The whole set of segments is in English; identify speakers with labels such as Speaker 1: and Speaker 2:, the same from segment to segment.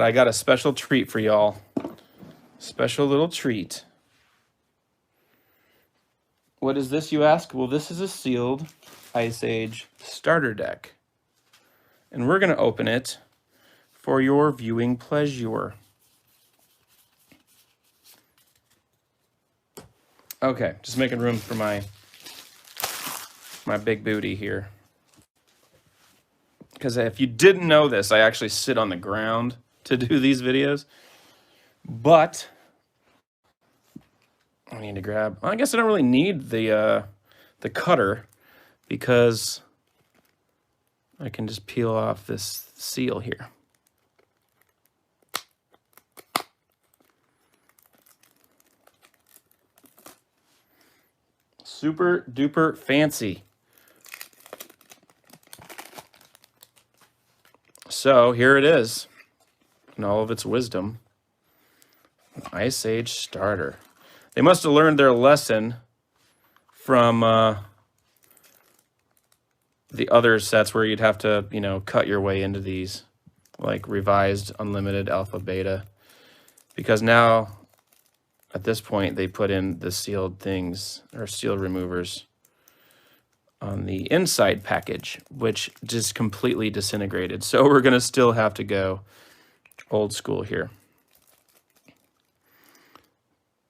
Speaker 1: I got a special treat for y'all. Special little treat. What is this, you ask? Well, this is a sealed Ice Age starter deck. And we're going to open it for your viewing pleasure. Okay, just making room for my big booty here. Because if you didn't know this, I actually sit on the ground to do these videos. But I need to grab, well, I guess I don't really need the cutter because I can just peel off this seal here. Super duper fancy. So here it is in all of its wisdom. Ice Age starter. They must have learned their lesson from the other sets where you'd have to, you know, cut your way into these, like revised, unlimited, alpha, beta. Because now, at this point, they put in the sealed things, or seal removers, on the inside package, which just completely disintegrated. So we're going to still have to go old school here.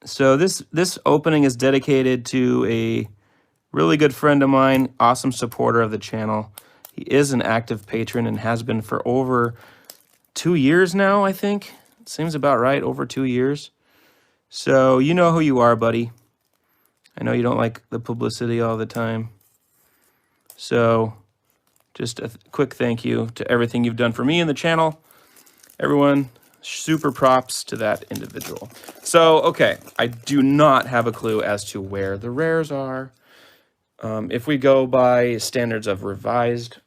Speaker 1: So this opening is dedicated to a really good friend of mine, awesome supporter of the channel. He is an active patron and has been for over 2 years now, I think. It seems about right, over 2 years. So you know who you are, buddy. I know you don't like the publicity all the time. So just a quick thank you to everything you've done for me and the channel. Everyone, super props to that individual. So, okay, I do not have a clue as to where the rares are. If we go by standards of revised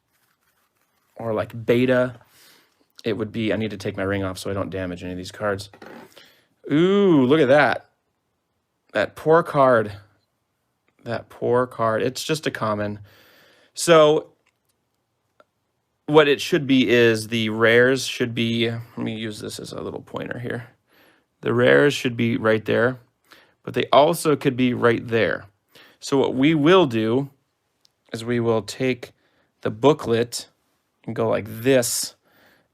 Speaker 1: or like beta, it would be, I need to take my ring off so I don't damage any of these cards. Ooh, look at that. That poor card. That poor card. It's just a common. So what it should be is the rares should be, let me use this as a little pointer here. The rares should be right there, but they also could be right there. So what we will do is we will take the booklet and go like this,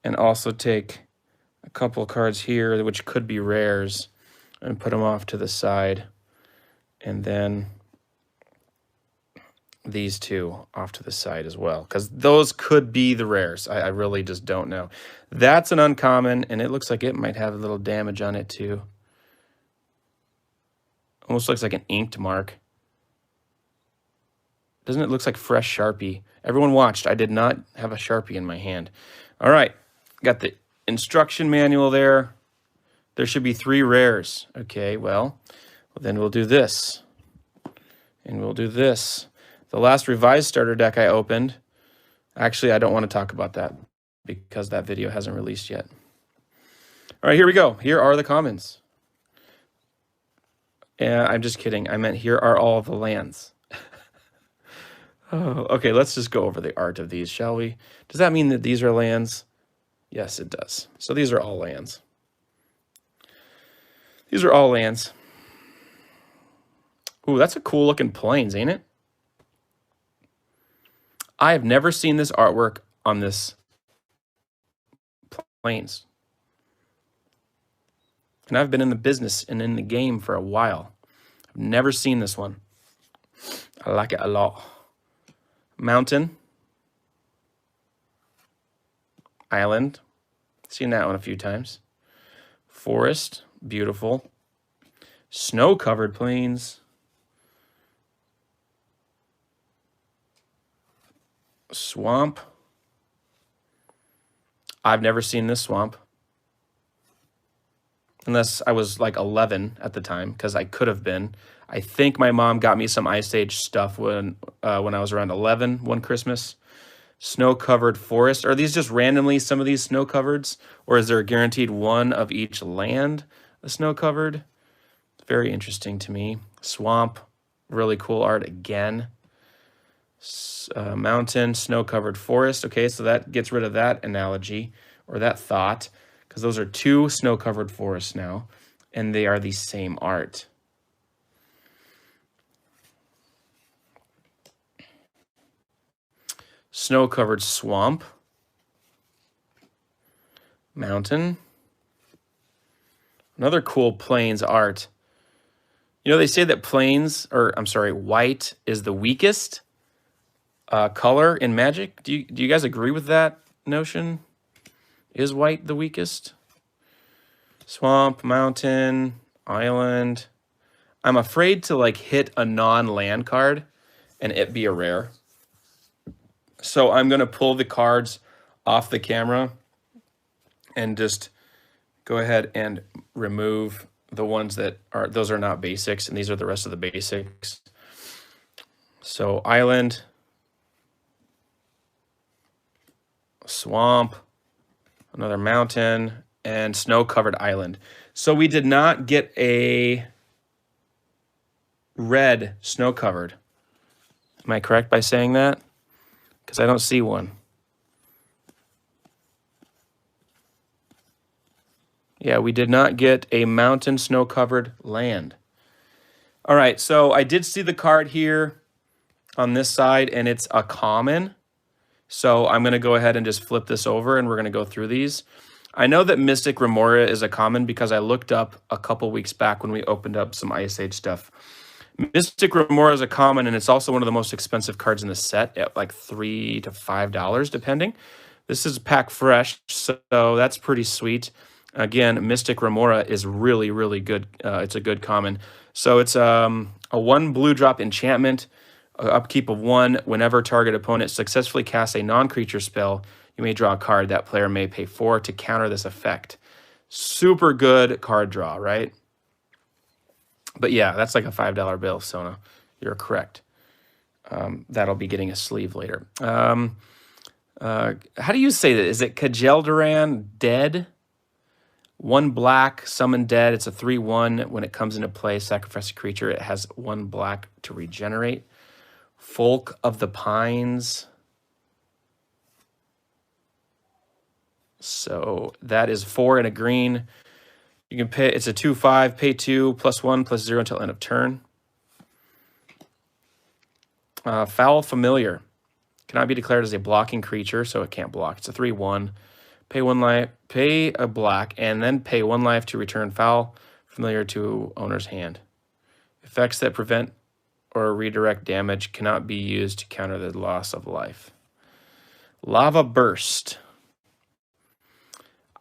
Speaker 1: and also take a couple of cards here, which could be rares, and put them off to the side. And then these two off to the side as well, because those could be the rares. I really just don't know. That's an uncommon, and it looks like it might have a little damage on it too. Almost looks like an inked mark. Doesn't it look like fresh Sharpie? Everyone watched. I did not have a Sharpie in my hand. All right, got the instruction manual there. There should be 3 rares. Okay, well then we'll do this, and we'll do this. The last revised starter deck I opened, actually, I don't want to talk about that because that video hasn't released yet. All right, here we go. Here are the commons. Yeah, I'm just kidding. I meant here are all the lands. Oh, okay, let's just go over the art of these, shall we? Does that mean that these are lands? Yes, it does. So these are all lands. These are all lands. Ooh, that's a cool looking plains, ain't it? I have never seen this artwork on this plains. And I've been in the business and in the game for a while. I've never seen this one. I like it a lot. Mountain. Island. Seen that one a few times. Forest. Beautiful. Snow-covered plains. Swamp. I've never seen this swamp. Unless I was like 11 at the time, because I could have been. I think my mom got me some Ice Age stuff when I was around 11 one Christmas. Snow-covered forest. Are these just randomly some of these snow-covereds? Or is there a guaranteed one of each land a snow-covered? Very interesting to me. Swamp. Really cool art again. Mountain, snow-covered forest. Okay, so that gets rid of that analogy or that thought. because those are two snow-covered forests now, and they are the same art. Snow-covered swamp, mountain, another cool plains art. You know, they say that white is the weakest color in Magic. Do you guys agree with that notion? Is white the weakest? Swamp, mountain, island. I'm afraid to like hit a non-land card and it be a rare. So I'm going to pull the cards off the camera and just go ahead and remove the ones that are, those are not basics, and these are the rest of the basics. So island, swamp, another mountain, and snow-covered island. So we did not get a red snow-covered. Am I correct by saying that? Because I don't see one. Yeah, we did not get a mountain snow-covered land. All right, so I did see the card here on this side, and it's a common. So I'm going to go ahead and just flip this over, and we're going to go through these. I know that Mystic Remora is a common because I looked up a couple weeks back when we opened up some Ice Age stuff. Mystic Remora is a common, and it's also one of the most expensive cards in the set at like $3 to $5, depending. This is pack fresh, so that's pretty sweet. Again, Mystic Remora is really, really good. It's a good common. So it's a 1 blue drop enchantment, upkeep of 1. Whenever target opponent successfully casts a non-creature spell, you may draw a card. That player may pay 4 to counter this effect. Super good card draw, right? But yeah, that's like a $5 bill, Sona. You're correct. That'll be getting a sleeve later. How do you say that? Is it Kajeldaran Dead? 1 black, summon dead. It's a 3/1. When it comes into play, sacrifice a creature. It has 1 black to regenerate. Folk of the Pines. So that is 4 and a green. You can pay, it's a 2/5, pay 2, +1/+0 until end of turn. Foul Familiar. Cannot be declared as a blocking creature, so it can't block. It's a 3/1. Pay 1 life, pay a black, and then pay 1 life to return Foul Familiar to owner's hand. Effects that prevent or redirect damage cannot be used to counter the loss of life. Lava Burst.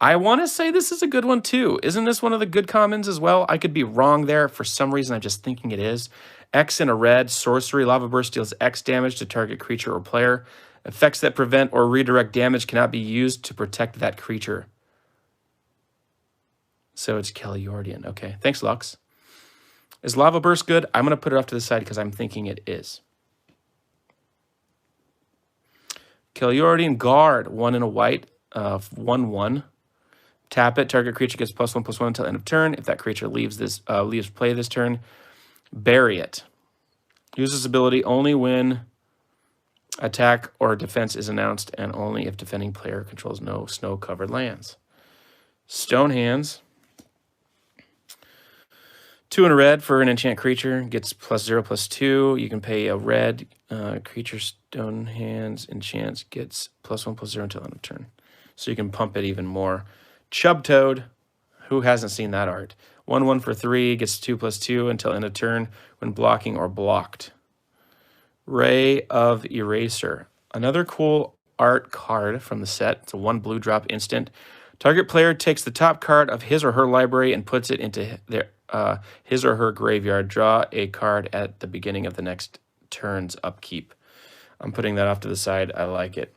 Speaker 1: I want to say this is a good one too. Isn't this one of the good commons as well? I could be wrong there. For some reason, I'm just thinking it is. X in a red, sorcery. Lava Burst deals X damage to target creature or player. Effects that prevent or redirect damage cannot be used to protect that creature. So it's Kelliordian. Okay, thanks, Lux. Is Lava Burst good? I'm going to put it off to the side because I'm thinking it is. Kelliordian Guard, 1 and a white, 1/1. Tap it. Target creature gets +1/+1 until end of turn. If that creature leaves play this turn, bury it. Use this ability only when attack or defense is announced, and only if defending player controls no snow-covered lands. Stone Hands. 2 and a red for an enchant creature. Gets +0/+2. You can pay a red. Creature Stone Hands enchants. Gets +1/+0 until end of turn. So you can pump it even more. Chub Toad. Who hasn't seen that art? 1/1 for 3. Gets 2/+2 until end of turn when blocking or blocked. Ray of Eraser. Another cool art card from the set. It's a 1 blue drop instant. Target player takes the top card of his or her library and puts it into his or her graveyard. Draw a card at the beginning of the next turn's upkeep. I'm putting that off to the side. I like it.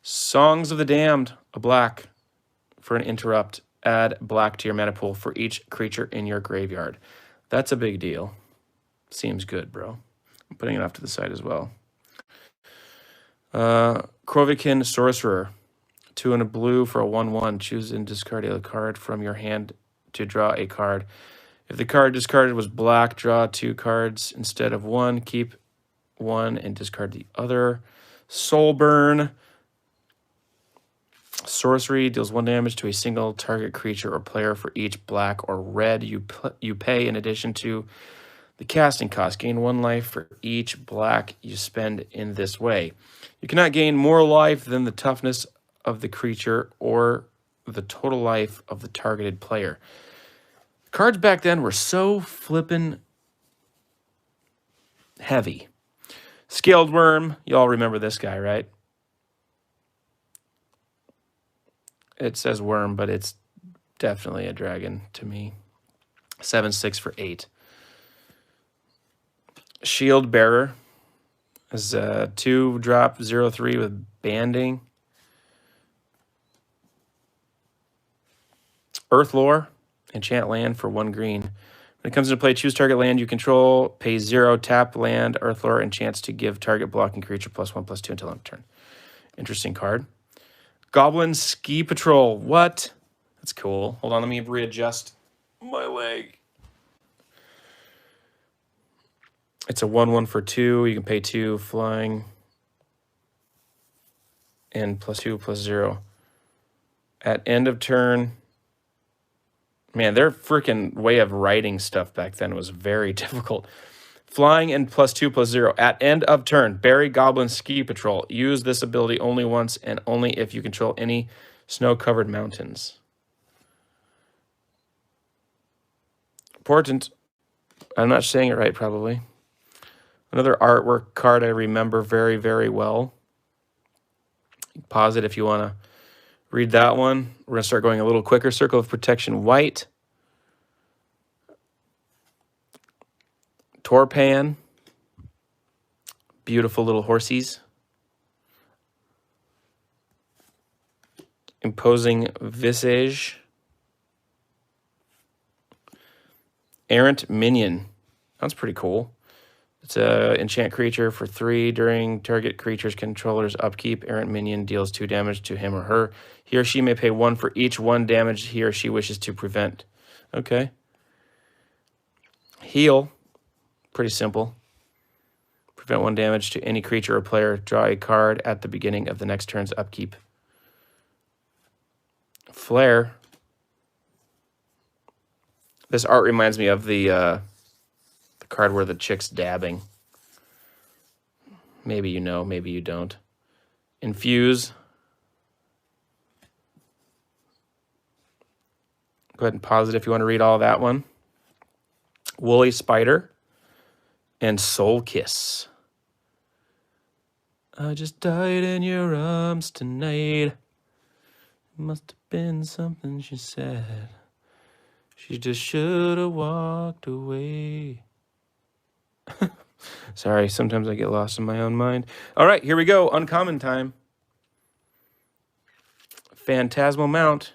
Speaker 1: Songs of the Damned. A black for an interrupt. Add black to your mana pool for each creature in your graveyard. That's a big deal. Seems good, bro. I'm putting it off to the side as well. Krovikin Sorcerer. 2 and a blue for a 1/1. Choose and discard a card from your hand to draw a card. If the card discarded was black, draw 2 cards instead of 1. Keep 1 and discard the other. Soulburn. Sorcery deals 1 damage to a single target creature or player for each black or red you pay in addition to the casting cost. Gain 1 life for each black you spend in this way. You cannot gain more life than the toughness of the creature or the total life of the targeted player. Cards back then were so flippin' heavy. Scaled Worm, you all remember this guy, right? It says worm, but it's definitely a dragon to me. 7/6 for 8. Shield Bearer is a 2-drop 0/3 with banding. Earthlore, enchant land for 1 green. When it comes into play, choose target land you control, pay 0, tap land, Earthlore, and chance to give target blocking creature +1/+2 until end of turn. Interesting card. Goblin Ski Patrol. What? That's cool. Hold on, let me readjust my leg. It's a 1/1 for 2. You can pay 2 flying and +2/+0. At end of turn, man, their freaking way of writing stuff back then was very difficult. Flying and +2/+0. At end of turn, bury Goblin Ski Patrol. Use this ability only once and only if you control any snow-covered mountains. Important. I'm not saying it right, probably. Another artwork card I remember very, very well. Pause it if you want to read that one. We're going to start going a little quicker. Circle of Protection White. Torpan. Beautiful little horsies. Imposing Visage. Errant Minion. That's pretty cool. It's a enchant creature for 3 during target creature's controller's upkeep. Errant Minion deals 2 damage to him or her. He or she may pay 1 for each 1 damage he or she wishes to prevent. Okay. Heal. Pretty simple. Prevent 1 damage to any creature or player. Draw a card at the beginning of the next turn's upkeep. Flare. This art reminds me of the card where the chick's dabbing. Maybe you know, maybe you don't. Infuse. Go ahead and pause it if you want to read all that one. Woolly Spider. And Soul Kiss. I just died in your arms tonight. Must have been something she said. She just should have walked away. Sorry, sometimes I get lost in my own mind. All right, here we go. Uncommon time. Phantasmal Mount.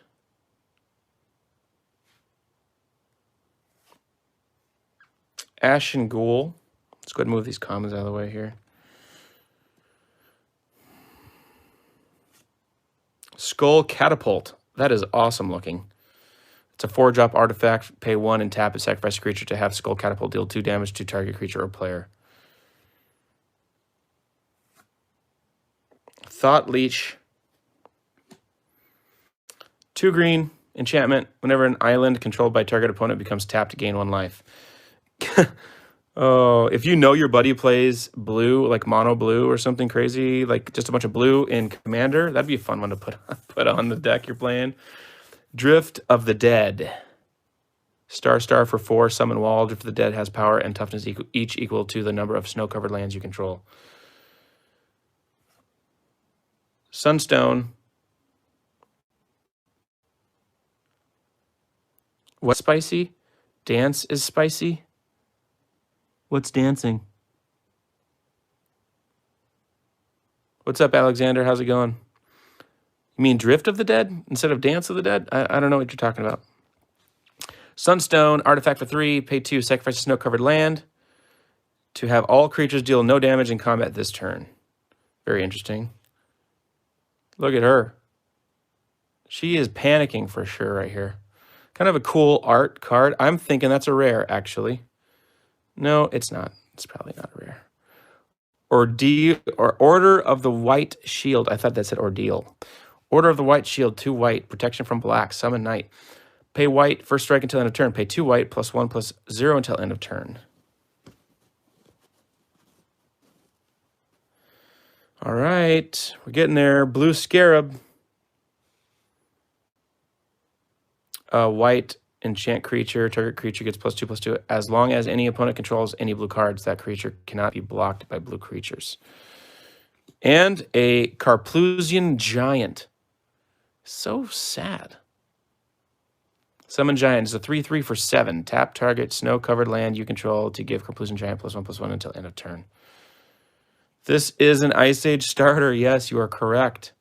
Speaker 1: Ashen Ghoul. Let's go ahead and move these commons out of the way here. Skull Catapult. That is awesome looking. It's a 4-drop artifact. Pay 1 and tap it. Sacrifice a creature to have Skull Catapult deal 2 damage to target creature or player. Thought Leech. 2 green. Enchantment. Whenever an island controlled by target opponent becomes tapped, gain 1 life. Oh, if you know your buddy plays blue, like mono blue or something crazy, like just a bunch of blue in Commander, that'd be a fun one to put on the deck you're playing. Drift of the Dead. Star for 4, summon wall. Drift of the Dead has power and toughness each equal to the number of snow-covered lands you control. Sunstone. What's spicy? Dance is spicy? What's dancing? What's up, Alexander? How's it going? You mean Drift of the Dead instead of Dance of the Dead? I don't know what you're talking about. Sunstone, artifact for 3, pay 2, sacrifice a snow-covered land to have all creatures deal no damage in combat this turn. Very interesting. Look at her. She is panicking for sure right here. Kind of a cool art card. I'm thinking that's a rare, actually. No, it's not. It's probably not a rare. Ordeal, or Order of the White Shield. I thought that said Ordeal. Order of the White Shield, 2 white. Protection from black. Summon Knight. Pay white, first strike until end of turn. Pay 2 white, +1/+0 until end of turn. All right, we're getting there. Blue Scarab. White enchant creature. Target creature gets +2/+2. As long as any opponent controls any blue cards, that creature cannot be blocked by blue creatures. And a Carplusian Giant. So sad. Summon Giant is a 3/3 for 7. Tap target snow-covered land you control to give Carplusian Giant +1/+1 until end of turn. This is an Ice Age starter. Yes, you are correct.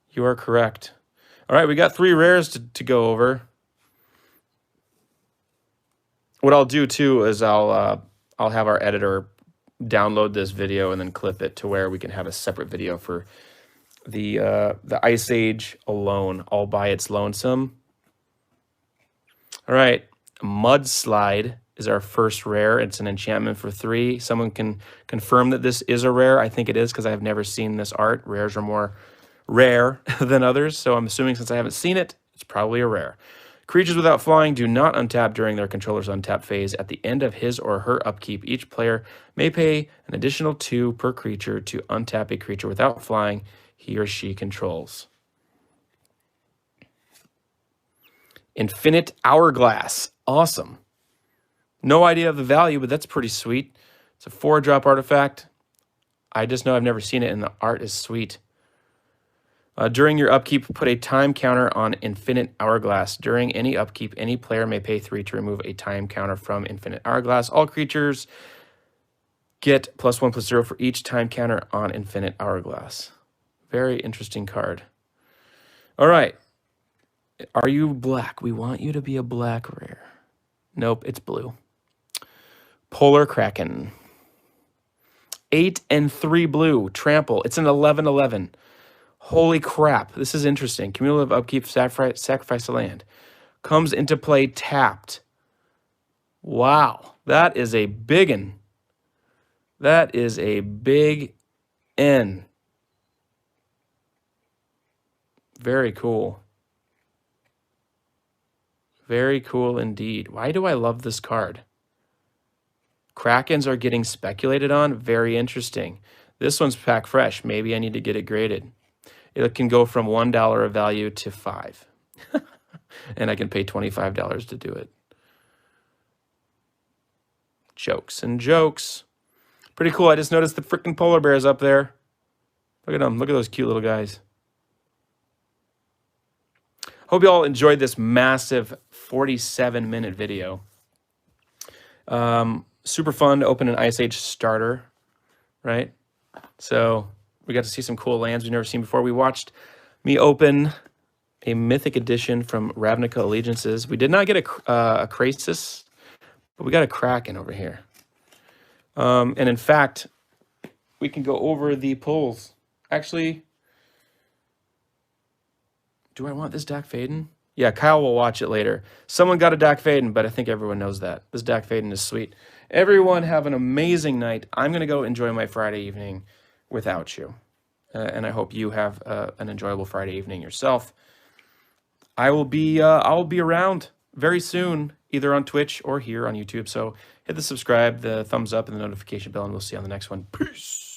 Speaker 1: You are correct. All right, we got 3 rares to go over. What I'll do too is I'll have our editor download this video and then clip it to where we can have a separate video for the Ice Age alone, all by its lonesome. All right, Mudslide is our first rare. It's an enchantment for 3. Someone can confirm that this is a rare. I think it is because I have never seen this art. Rares are more rare than others, so I'm assuming since I haven't seen it, it's probably a rare. Creatures without flying do not untap during their controller's untap phase. At the end of his or her upkeep, each player may pay an additional 2 per creature to untap a creature without flying he or she controls. Infinite Hourglass. Awesome. No idea of the value, but that's pretty sweet. It's a 4-drop artifact. I just know I've never seen it, and the art is sweet. During your upkeep, put a time counter on Infinite Hourglass. During any upkeep, any player may pay 3 to remove a time counter from Infinite Hourglass. All creatures get +1/+0 for each time counter on Infinite Hourglass. Very interesting card. All right. Are you black? We want you to be a black rare. Nope, it's blue. Polar Kraken. 8 and 3 blue. Trample. It's an 11/11. Holy crap. This is interesting. Cumulative upkeep, sacrifice a land. Comes into play tapped. Wow. That is a biggin. That is a big N. Very cool. Very cool indeed. Why do I love this card? Krakens are getting speculated on. Very interesting. This one's pack fresh. Maybe I need to get it graded. It can go from $1 of value to 5. And I can pay $25 to do it. Jokes and jokes. Pretty cool. I just noticed the freaking polar bears up there. Look at them. Look at those cute little guys. Hope you all enjoyed this massive 47-minute video. Super fun to open an Ice Age starter, right? So we got to see some cool lands we've never seen before. We watched me open a Mythic Edition from Ravnica Allegiances. We did not get a Krasis, but we got a Kraken over here. And in fact, we can go over the pulls. Actually, do I want this Dak Faden? Yeah, Kyle will watch it later. Someone got a Dak Faden, but I think everyone knows that. This Dak Faden is sweet. Everyone have an amazing night. I'm going to go enjoy my Friday evening without you. And I hope you have an enjoyable Friday evening yourself. I'll be around very soon, either on Twitch or here on YouTube. So hit the subscribe, the thumbs up, and the notification bell, and we'll see you on the next one. Peace.